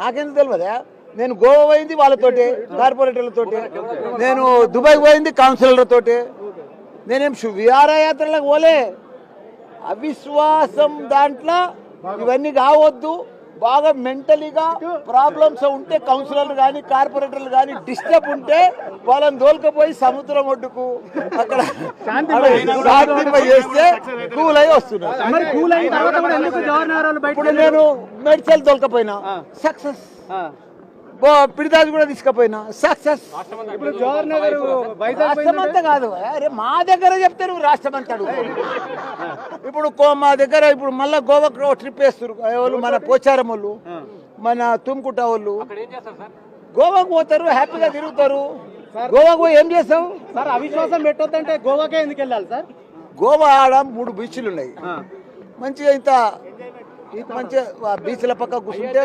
నాకెందుకు తెలియదా? నేను గోవా పోయింది వాళ్ళతోటి, కార్పొరేటర్లతోటి. నేను దుబాయ్ పోయింది కౌన్సిలర్లతోటి. నేనేం విహారయాత్రలకు పోలే. అవిశ్వాసం దాంట్లో ఇవన్నీ కావద్దు. బాగా మెంటలీగా ప్రాబ్లమ్స్ ఉంటే కౌన్సిలర్లు కానీ కార్పొరేటర్లు కానీ డిస్టర్బ్ ఉంటే వాళ్ళని దోలుకపోయి సముద్రం ఒడ్డుకు అక్కడ శాంతింప చేస్తే కూల్ అయి వస్తున్నారు. ఇప్పుడు నేను మేడ్చల్ దొలకపోయినా సక్సెస్, పిడిదాజు కూడా తీసుకుపోయినా సక్సెస్. రాష్ట్రం అంతా కాదు, అరే మా దగ్గర చెప్తే నువ్వు రాష్ట్రం అంతా అడుగుతావు. ఇప్పుడు మా దగ్గర ఇప్పుడు మళ్ళీ గోవాకు ట్రిప్ వేస్తారు వాళ్ళు, మన పోచారం వాళ్ళు, మన తుమ్కుట వాళ్ళు. గోవాకు పోతారు, హ్యాపీగా తిరుగుతారు. గోవాకు పోయి ఏం చేస్తావు సార్? అవిశ్వాసం పెట్టొద్దంటే గోవాకే ఎందుకు వెళ్ళాలి సార్? గోవా ఆడ 3 బీచ్లు ఉన్నాయి. మంచిగా ఇంత మంచిగా బీచ్ల పక్క కూర్చుంటే